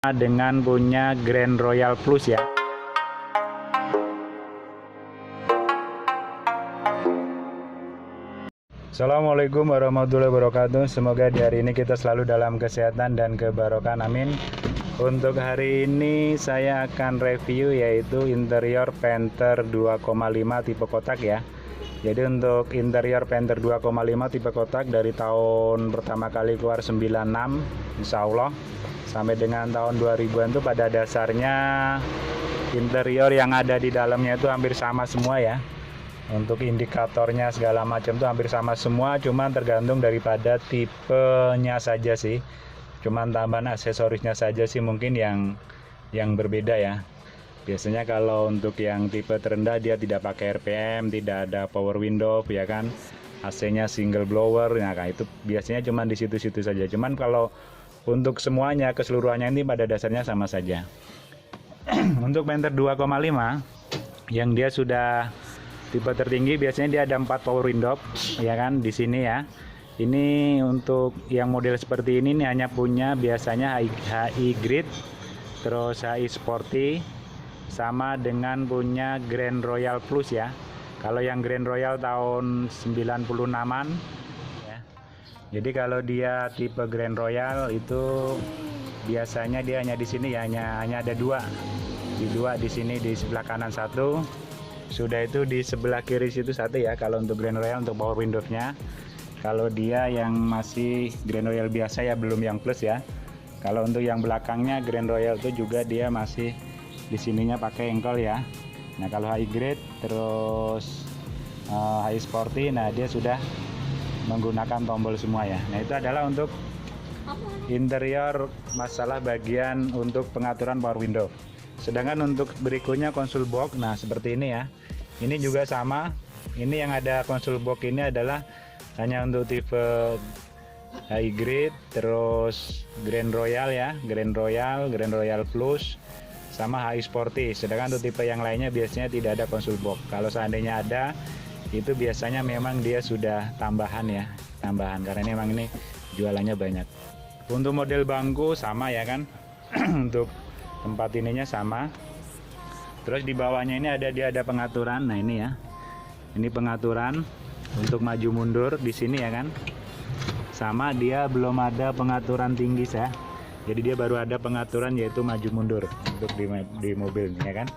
dengan punya Grand Royal Plus ya. Assalamualaikum warahmatullahi wabarakatuh. Semoga di hari ini kita selalu dalam kesehatan dan kebarokan, amin. Untuk hari ini saya akan review yaitu interior Panther 2,5 tipe kotak ya. Jadi untuk interior Panther 2,5 tipe kotak dari tahun pertama kali keluar 96 insya Allah sampai dengan tahun 2000-an itu pada dasarnya interior yang ada di dalamnya itu hampir sama semua ya. Untuk indikatornya segala macam itu hampir sama semua, cuman tergantung daripada tipenya saja sih. Cuman tambahan aksesorisnya saja sih mungkin yang berbeda ya. Biasanya kalau untuk yang tipe terendah dia tidak pakai RPM, tidak ada power window ya kan. AC-nya single blower, nah itu biasanya cuman di situ-situ saja. Cuman kalau untuk semuanya keseluruhannya ini pada dasarnya sama saja. Untuk Panther 2,5 yang dia sudah tipe tertinggi biasanya dia ada 4 power window ya kan di sini ya. Ini untuk yang model seperti ini hanya punya biasanya HI Grid, terus HI Sporty sama dengan punya Grand Royal Plus ya. Kalau yang Grand Royal tahun 96-an ya. Jadi kalau dia tipe Grand Royal itu biasanya dia hanya di sini ya, hanya ada dua di sini, di sebelah kanan satu. Sudah itu di sebelah kiri situ satu ya kalau untuk Grand Royal untuk power window-nya. Kalau dia yang masih Grand Royal biasa ya, belum yang plus ya. Kalau untuk yang belakangnya Grand Royal itu juga dia masih di sininya pakai engkol ya. Nah kalau high grade terus high sporty, nah dia sudah menggunakan tombol semua ya. Nah itu adalah untuk interior masalah bagian untuk pengaturan power window. Sedangkan untuk berikutnya console box, nah seperti ini ya. Ini juga sama. Ini yang ada console box ini adalah hanya untuk tipe high grade, terus Grand Royal ya, Grand Royal Plus, sama high sporty. Sedangkan untuk tipe yang lainnya biasanya tidak ada console box. Kalau seandainya ada, itu biasanya memang dia sudah tambahan ya, karena ini memang ini jualannya banyak. Untuk model bangku sama ya kan. Untuk tempat ininya sama. Terus di bawahnya ini dia ada pengaturan. Nah ini ya, ini pengaturan untuk maju mundur di sini ya kan. Sama dia belum ada pengaturan tinggi ya. Jadi dia baru ada pengaturan yaitu maju mundur untuk di mobil ya kan.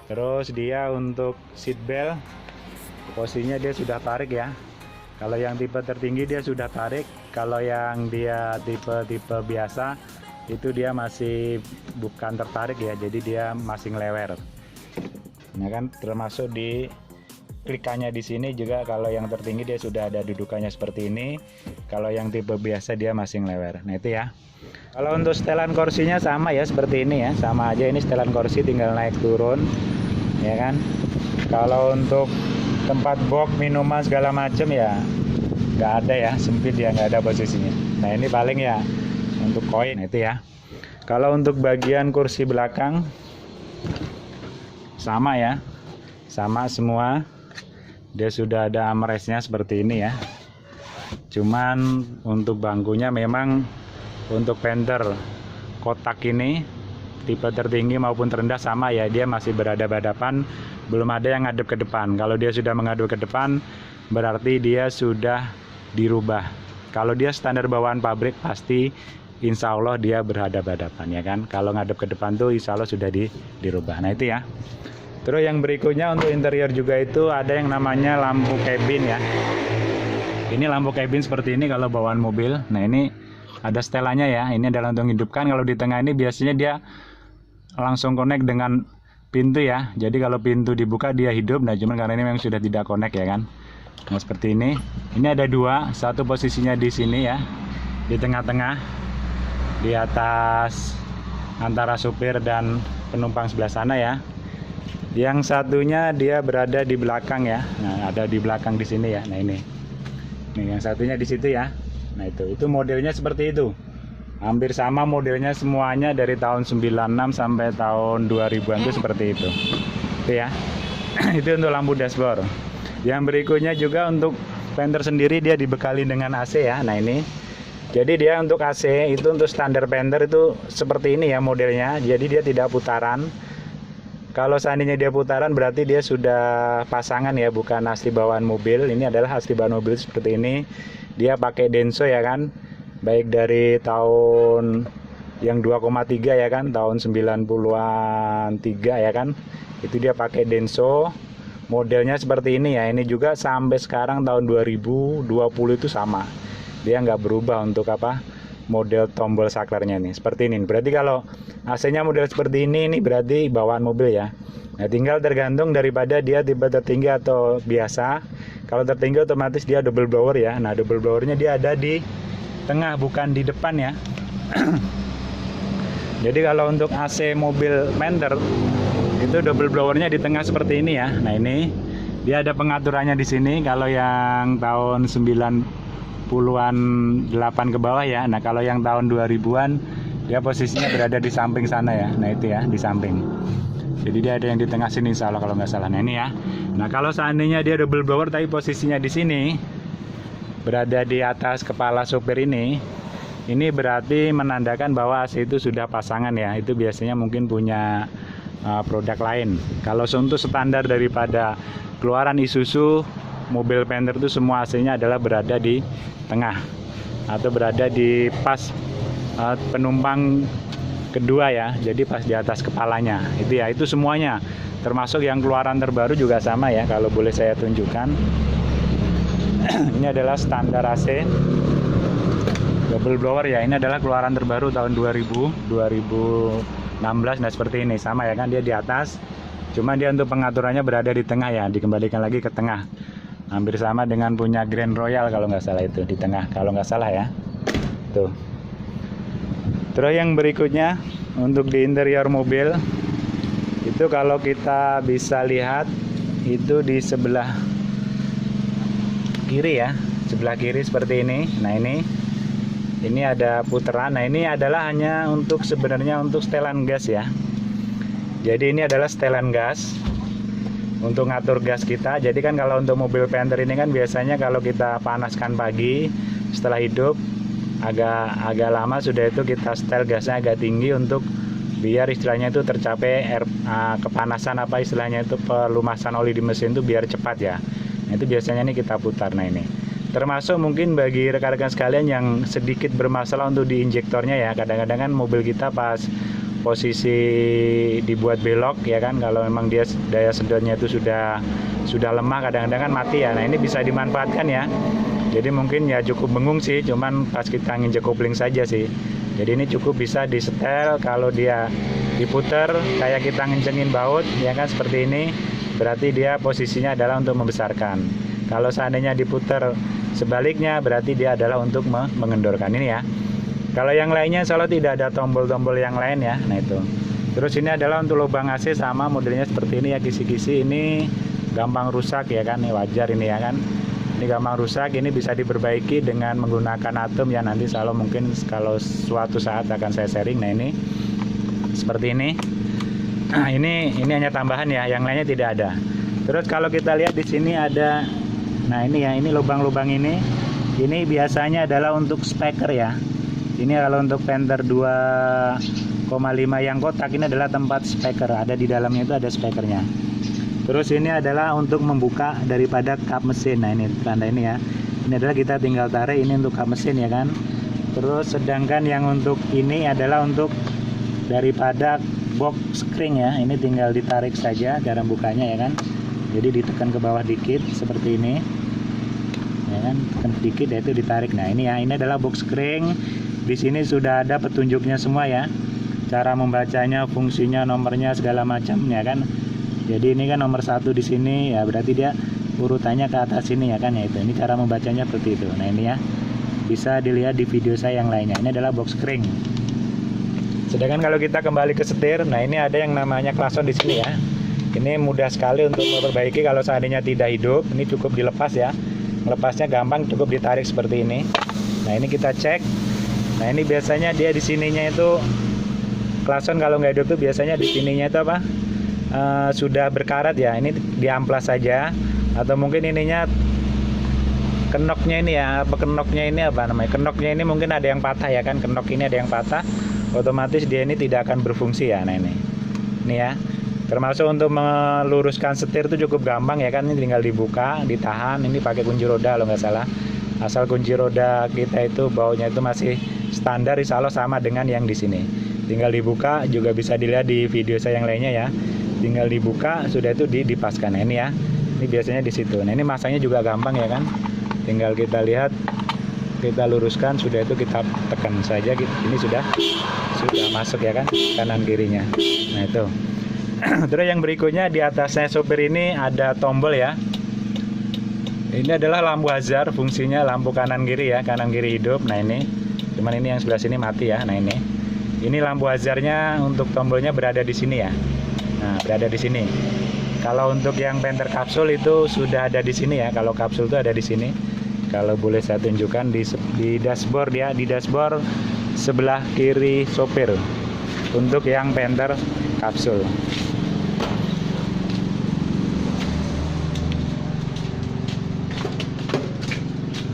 Terus dia untuk seat belt posisinya dia sudah tarik ya. Kalau yang tipe tertinggi dia sudah tarik. Kalau yang dia tipe biasa itu dia masih bukan tertarik ya. Jadi dia masih ngelewer. Nah kan termasuk di klikannya di sini juga. Kalau yang tertinggi dia sudah ada dudukannya seperti ini. Kalau yang tipe biasa dia masih ngelewer. Nah itu ya. Kalau untuk setelan kursinya sama ya seperti ini ya, sama aja ini setelan kursi tinggal naik turun ya kan. Kalau untuk tempat box minuman segala macam ya nggak ada ya, sempit ya, nggak ada posisinya. Nah ini paling ya untuk koin itu ya. Kalau untuk bagian kursi belakang sama ya, sama semua. Dia sudah ada armrestnya seperti ini ya. Cuman untuk bangkunya memang untuk Panther kotak ini tipe tertinggi maupun terendah sama ya, dia masih berhadapan-hadapan, belum ada yang ngadep ke depan. Kalau dia sudah menghadap ke depan berarti dia sudah dirubah. Kalau dia standar bawaan pabrik pasti insya Allah dia berhadapan-hadapan ya kan. Kalau ngadep ke depan tuh insya Allah sudah dirubah. Nah itu ya. Terus yang berikutnya untuk interior juga itu ada yang namanya lampu cabin ya. Ini lampu cabin seperti ini kalau bawaan mobil. Nah ini ada setelannya ya. Ini adalah untuk menghidupkan. Kalau di tengah ini biasanya dia langsung connect dengan pintu ya. Jadi kalau pintu dibuka dia hidup. Nah cuman karena ini memang sudah tidak connect ya kan. Nah seperti ini. Ini ada dua. Satu posisinya di sini ya, di tengah-tengah, di atas antara supir dan penumpang sebelah sana ya. Yang satunya dia berada di belakang ya. Nah ada di belakang di sini ya. Nah ini yang satunya di situ ya. Nah itu modelnya seperti itu. Hampir sama modelnya semuanya dari tahun 96 sampai tahun 2000-an itu seperti itu. Itu ya. Itu untuk lampu dashboard. Yang berikutnya juga untuk Panther sendiri dia dibekali dengan AC ya. Nah ini Jadi dia untuk AC itu untuk standar Panther itu seperti ini ya modelnya. Jadi dia tidak putaran. Kalau seandainya dia putaran berarti dia sudah pasangan ya, bukan asli bawaan mobil. Ini adalah asli bawaan mobil seperti ini. Dia pakai Denso ya kan. Baik dari tahun yang 2,3 ya kan, tahun 90-an 3 ya kan. Itu dia pakai Denso. Modelnya seperti ini ya. Ini juga sampai sekarang tahun 2020 itu sama. Dia nggak berubah untuk model tombol saklarnya nih seperti ini. Berarti kalau AC-nya model seperti ini berarti bawaan mobil ya. Nah, tinggal tergantung daripada dia tipe tertinggi atau biasa. Kalau tertinggi otomatis dia double blower ya. Nah, double blowernya dia ada di tengah bukan di depan ya. Jadi kalau untuk AC mobil Panther itu double blowernya di tengah seperti ini ya. Nah, ini dia ada pengaturannya di sini. Kalau yang tahun 90-an 8 ke bawah ya. Nah, kalau yang tahun 2000-an dia posisinya berada di samping sana ya. Nah, itu ya di samping. Jadi dia ada yang di tengah sini insya Allah kalau nggak salah. Nah, ini ya. Nah, kalau seandainya dia double blower tapi posisinya di sini berada di atas kepala supir ini berarti menandakan bahwa AC itu sudah pasangan ya. Itu biasanya mungkin punya produk lain. Kalau untuk standar daripada keluaran Isuzu mobil Panther itu semua AC-nya adalah berada di tengah atau berada di pas penumpang kedua ya. Jadi pas di atas kepalanya. Itu ya, itu semuanya. Termasuk yang keluaran terbaru juga sama ya, kalau boleh saya tunjukkan. Ini adalah standar AC double blower ya. Ini adalah keluaran terbaru tahun 2016. Nah, seperti ini sama ya kan, dia di atas. Cuma dia untuk pengaturannya berada di tengah ya, dikembalikan lagi ke tengah. Hampir sama dengan punya Grand Royal kalau nggak salah, itu di tengah kalau nggak salah ya. Tuh. Terus yang berikutnya untuk di interior mobil itu kalau kita bisa lihat itu di sebelah kiri ya, sebelah kiri seperti ini. Nah, ini ada putaran. Nah, ini adalah hanya untuk sebenarnya untuk setelan gas ya. Jadi ini adalah setelan gas untuk ngatur gas kita. Jadi kan kalau untuk mobil Panther ini kan biasanya kalau kita panaskan pagi setelah hidup agak lama sudah itu kita setel gasnya agak tinggi untuk biar istilahnya itu tercapai kepanasan istilahnya itu pelumasan oli di mesin itu biar cepat ya. Nah, itu biasanya ini kita putar. Nah, ini termasuk mungkin bagi rekan-rekan sekalian yang sedikit bermasalah untuk di injektornya ya. Kadang-kadang kan mobil kita pas posisi dibuat belok ya kan, kalau memang dia daya sedotnya itu sudah lemah, kadang-kadang kan mati ya. Nah, ini bisa dimanfaatkan ya. Jadi mungkin ya cukup bengung sih, cuman pas kita nginjek kopling saja sih. Jadi ini cukup bisa disetel. Kalau dia diputer kayak kita ngencengin baut ya kan seperti ini, berarti dia posisinya adalah untuk membesarkan. Kalau seandainya diputer sebaliknya berarti dia adalah untuk mengendorkan ini ya. Kalau yang lainnya insya Allah tidak ada tombol-tombol yang lain ya. Nah, itu. Terus ini adalah untuk lubang AC sama modelnya seperti ini ya, kisi-kisi. Ini gampang rusak ya kan, ini wajar ini ya kan. Ini gampang rusak, ini bisa diperbaiki dengan menggunakan atom ya, nanti insya Allah mungkin kalau suatu saat akan saya sharing. Nah, ini seperti ini. Nah, ini hanya tambahan ya, yang lainnya tidak ada. Terus kalau kita lihat di sini ada, nah ini ya, ini lubang-lubang ini biasanya adalah untuk speaker ya. Ini kalau untuk Panther 2,5 yang kotak ini adalah tempat speaker, ada di dalamnya itu ada speakernya. Terus ini adalah untuk membuka daripada kap mesin. Nah, ini tanda ini ya. Ini adalah kita tinggal tarik, ini untuk kap mesin ya kan. Terus sedangkan yang untuk ini adalah untuk daripada box spring ya. Ini tinggal ditarik saja cara bukanya ya kan. Jadi ditekan ke bawah dikit seperti ini. Ya kan, tekan sedikit ya, itu ditarik. Nah, ini ya, ini adalah box spring. Di sini sudah ada petunjuknya semua ya. Cara membacanya, fungsinya, nomornya segala macam ya kan. Jadi ini kan nomor 1 di sini ya, berarti dia urutannya ke atas sini ya kan ya, itu. Ini cara membacanya seperti itu. Nah, ini ya. Bisa dilihat di video saya yang lainnya. Ini adalah box spring. Sedangkan kalau kita kembali ke setir, nah ini ada yang namanya klakson di sini ya. Ini mudah sekali untuk memperbaiki kalau seandainya tidak hidup. Ini cukup dilepas ya. Melepasnya gampang, cukup ditarik seperti ini. Nah, ini kita cek. Nah, ini biasanya dia di sininya itu klakson kalau nggak hidup tuh biasanya di sininya itu sudah berkarat ya. Ini diamplas saja atau mungkin ininya kenoknya ini ya, kenoknya ini apa namanya? Kenoknya ini mungkin ada yang patah ya kan, kenok ini ada yang patah, otomatis dia ini tidak akan berfungsi ya. Nah ini ya. Termasuk untuk meluruskan setir itu cukup gampang ya kan, ini tinggal dibuka, ditahan, ini pakai kunci roda kalau nggak salah. Asal kunci roda kita itu bautnya itu masih standar, insya Allah sama dengan yang di sini. Tinggal dibuka, juga bisa dilihat di video saya yang lainnya ya. Tinggal dibuka, sudah itu dipaskan. Nah, ini ya, ini biasanya di situ. Nah ini masangnya juga gampang ya kan. Tinggal kita lihat, kita luruskan, sudah itu kita tekan saja. Ini sudah masuk ya kan, kanan kirinya. Nah itu. Terus yang berikutnya di atasnya sopir ini ada tombol ya. Ini adalah lampu hazard, fungsinya lampu kanan kiri ya, kanan kiri hidup. Nah ini, cuman ini yang sebelah sini mati ya. Nah ini lampu hazardnya, untuk tombolnya berada di sini ya. Nah berada di sini. Kalau untuk yang Panther kapsul itu sudah ada di sini ya. Kalau kapsul itu ada di sini. Kalau boleh saya tunjukkan di dashboard ya, di dashboard sebelah kiri sopir. Untuk yang Panther kapsul.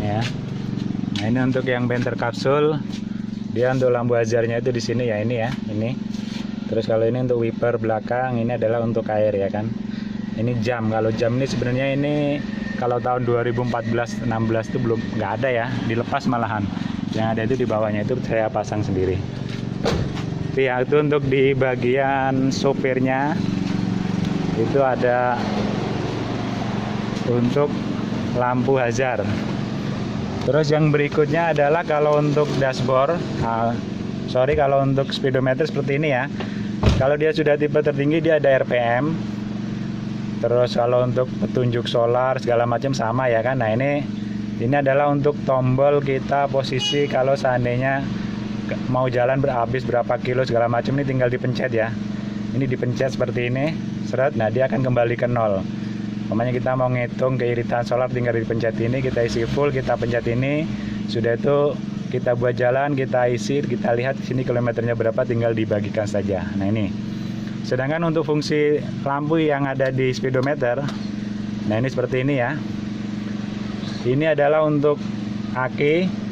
Ya. Nah ini untuk yang Panther kapsul, dia untuk lampu hazardnya itu di sini ya, ini ya, ini. Terus kalau ini untuk wiper belakang, ini adalah untuk air ya kan. Ini jam, kalau jam ini sebenarnya ini kalau tahun 2014-16 itu belum, nggak ada ya, dilepas malahan. Yang ada itu di bawahnya itu saya pasang sendiri. Ya itu untuk di bagian sopirnya itu ada untuk lampu hazard. Terus yang berikutnya adalah kalau untuk dashboard, kalau untuk speedometer seperti ini ya. Kalau dia sudah tipe tertinggi dia ada RPM. Terus kalau untuk petunjuk solar segala macam sama ya kan. Nah ini adalah untuk tombol kita posisi kalau seandainya mau jalan habis berapa kilo segala macam, ini tinggal dipencet ya. Ini dipencet seperti ini, seret. Nah dia akan kembali ke nol. Namanya kita mau ngitung keiritan solar, tinggal dipencet ini, kita isi full, kita pencet ini, sudah itu kita buat jalan, kita isi, kita lihat sini kilometernya berapa, tinggal dibagikan saja. Nah ini. Sedangkan untuk fungsi lampu yang ada di speedometer, nah ini seperti ini ya. Ini adalah untuk aki.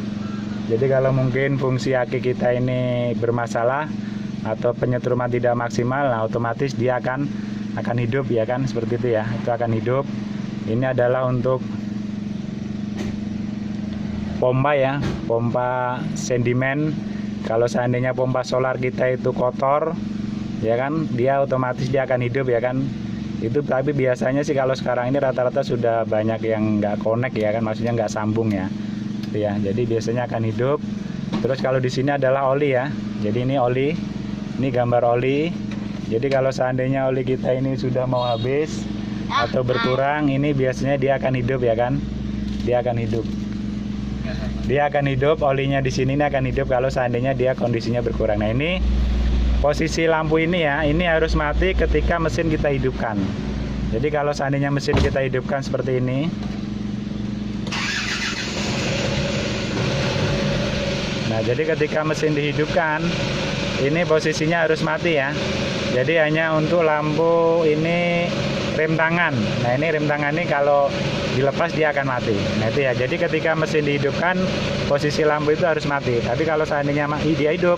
Jadi kalau mungkin fungsi aki kita ini bermasalah atau penyetruman tidak maksimal, nah otomatis dia akan hidup ya kan, seperti itu ya, itu akan hidup. Ini adalah untuk pompa ya, pompa sedimen. Kalau seandainya pompa solar kita itu kotor ya kan, dia otomatis dia akan hidup ya kan. Itu tapi biasanya sih kalau sekarang ini rata-rata sudah banyak yang nggak connect ya kan, maksudnya nggak sambung ya. Ya, jadi biasanya akan hidup. Terus kalau di sini adalah oli ya. Jadi ini oli, ini gambar oli. Jadi kalau seandainya oli kita ini sudah mau habis atau berkurang, ini biasanya dia akan hidup ya kan. Dia akan hidup. Dia akan hidup, olinya di sini ini akan hidup kalau seandainya dia kondisinya berkurang. Nah ini posisi lampu ini ya, ini harus mati ketika mesin kita hidupkan. Jadi kalau seandainya mesin kita hidupkan seperti ini. Nah jadi ketika mesin dihidupkan, ini posisinya harus mati ya. Jadi hanya untuk lampu ini rem tangan. Nah ini rem tangan ini kalau dilepas dia akan mati. Nah itu ya. Jadi ketika mesin dihidupkan, posisi lampu itu harus mati. Tapi kalau seandainya dia hidup,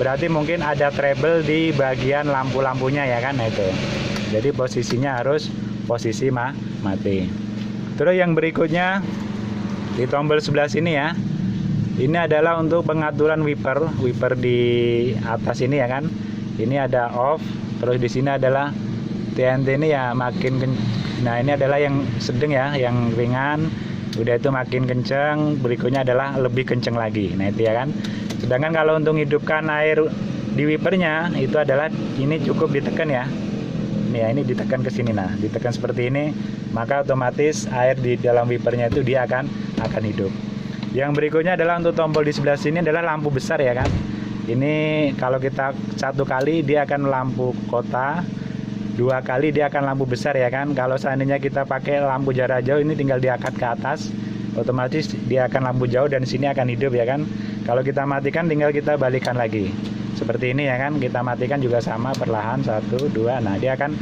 berarti mungkin ada trouble di bagian lampu-lampunya ya kan. Nah itu. Jadi posisinya harus posisi mati. Terus yang berikutnya di tombol sebelah sini ya. Ini adalah untuk pengaturan wiper di atas ini ya kan. Ini ada off, terus di sini adalah TNT ini ya makin nah ini adalah yang sedang ya, yang ringan. Udah itu makin kenceng, berikutnya adalah lebih kenceng lagi. Nah itu ya kan. Sedangkan kalau untuk hidupkan air di wipernya itu adalah ini cukup ditekan ya. Ini ya, ini ditekan ke sini. Nah, ditekan seperti ini, maka otomatis air di dalam wipernya itu dia akan hidup. Yang berikutnya adalah untuk tombol di sebelah sini adalah lampu besar ya kan. Ini kalau kita satu kali dia akan lampu kota, dua kali dia akan lampu besar ya kan. Kalau seandainya kita pakai lampu jarak jauh ini tinggal diangkat ke atas, otomatis dia akan lampu jauh dan sini akan hidup ya kan. Kalau kita matikan tinggal kita balikan lagi seperti ini ya kan, kita matikan juga sama perlahan, 1 2, nah dia akan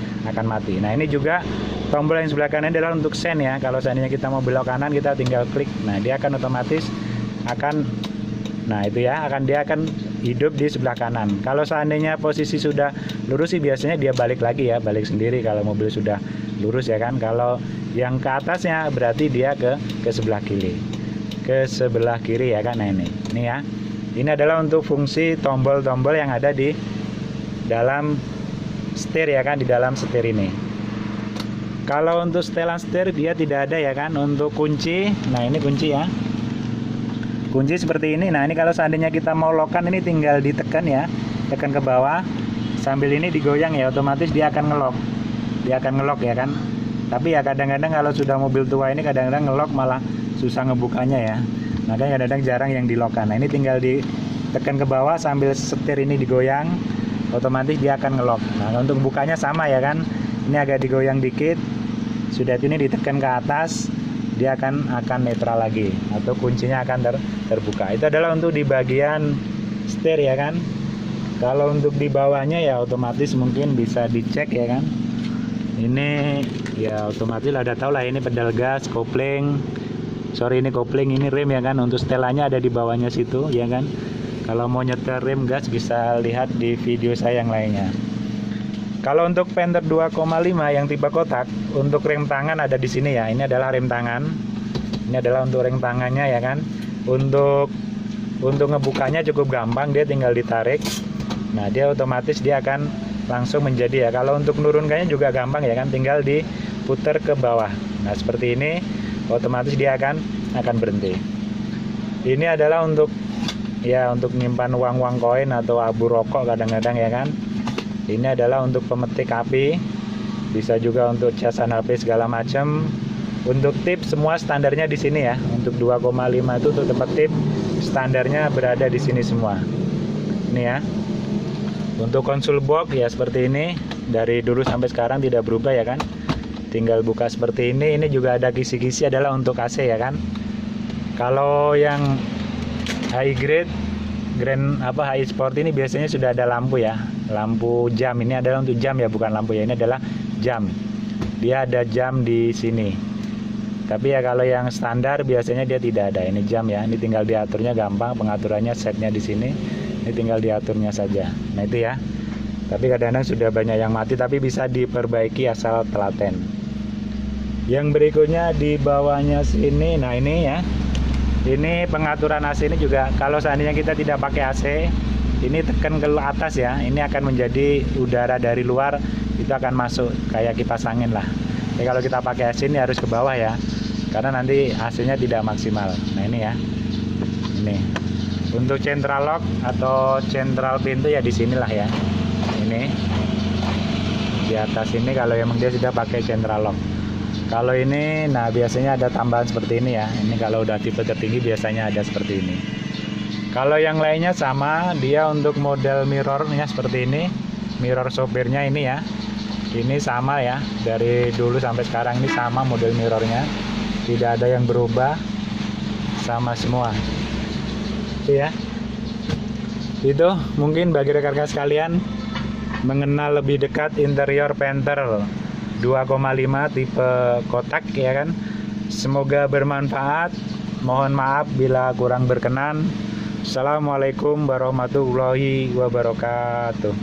mati. Nah ini juga tombol yang sebelah kanan adalah untuk sen ya, kalau seandainya kita mau belok kanan kita tinggal klik, nah dia akan otomatis akan, nah itu ya, dia akan hidup di sebelah kanan. Kalau seandainya posisi sudah lurus sih biasanya dia balik lagi ya, balik sendiri kalau mobil sudah lurus ya kan. Kalau yang ke atasnya berarti dia ke sebelah kiri, ya kan. Nah ini ya, ini adalah untuk fungsi tombol-tombol yang ada di dalam setir ya kan, di dalam setir ini. Kalau untuk setelan setir dia tidak ada ya kan. Untuk kunci, nah ini kunci ya, kunci seperti ini. Nah ini kalau seandainya kita mau lockkan, ini tinggal ditekan ya, tekan ke bawah sambil ini digoyang ya, otomatis dia akan ngelock ya kan. Tapi ya kadang-kadang kalau sudah mobil tua ini kadang-kadang ngelock malah susah ngebukanya ya, makanya kadang-kadang jarang yang di lockkan. Nah ini tinggal ditekan ke bawah sambil setir ini digoyang, otomatis dia akan ngelock. Nah untuk bukanya sama ya kan, ini agak digoyang dikit, sudah ini ditekan ke atas, dia akan netral lagi, atau kuncinya akan terbuka. Itu adalah untuk di bagian setir ya kan. Kalau untuk di bawahnya ya otomatis mungkin bisa dicek ya kan. Ini ya otomatis ada tahu lah, ini pedal gas, kopling, ini kopling, ini rem ya kan. Untuk setelannya ada di bawahnya situ ya kan. Kalau mau nyetel rem gas bisa lihat di video saya yang lainnya. Kalau untuk Panther 2,5 yang tipe kotak, untuk rem tangan ada di sini ya. Ini adalah rem tangan. Ini adalah untuk rem tangannya ya kan. Untuk ngebukanya cukup gampang, dia tinggal ditarik. Nah, dia otomatis dia akan langsung menjadi ya. Kalau untuk menurunkannya juga gampang ya kan, tinggal diputar ke bawah. Nah, seperti ini otomatis dia akan berhenti. Ini adalah untuk nyimpan uang koin atau abu rokok kadang-kadang ya kan. Ini adalah untuk pemetik api, bisa juga untuk casan HP segala macam. Untuk tip semua standarnya di sini ya. Untuk 2,5 itu untuk tempat tip standarnya berada di sini semua. Ini ya. Untuk konsul box ya seperti ini, dari dulu sampai sekarang tidak berubah ya kan. Tinggal buka seperti ini. Ini juga ada kisi-kisi adalah untuk AC ya kan. Kalau yang high grade, high sport ini biasanya sudah ada lampu ya. Lampu jam, ini adalah untuk jam ya, bukan lampu ya, ini adalah jam. Dia ada jam di sini. Tapi ya kalau yang standar biasanya dia tidak ada. Ini jam ya, ini tinggal diaturnya gampang, pengaturannya setnya di sini. Ini tinggal diaturnya saja. Nah itu ya. Tapi kadang-kadang sudah banyak yang mati, tapi bisa diperbaiki asal telaten. Yang berikutnya di bawahnya sini, nah ini ya. Ini pengaturan AC ini juga, kalau seandainya kita tidak pakai AC, ini tekan ke atas ya, ini akan menjadi udara dari luar itu akan masuk kayak kipas angin lah. Jadi kalau kita pakai AC ini harus ke bawah ya, karena nanti AC-nya tidak maksimal. Nah ini ya, ini untuk central lock atau central pintu ya di sinilah ya. Ini di atas ini kalau emang dia sudah pakai central lock. Kalau ini, nah biasanya ada tambahan seperti ini ya. Ini kalau udah tipe tertinggi biasanya ada seperti ini. Kalau yang lainnya sama, dia untuk model mirrornya seperti ini. Mirror sopirnya ini ya. Ini sama ya, dari dulu sampai sekarang ini sama model mirrornya. Tidak ada yang berubah, sama semua. Itu ya. Itu mungkin bagi rekan-rekan sekalian mengenal lebih dekat interior Panther 2,5 tipe kotak ya kan. Semoga bermanfaat. Mohon maaf bila kurang berkenan. Assalamualaikum warahmatullahi wabarakatuh.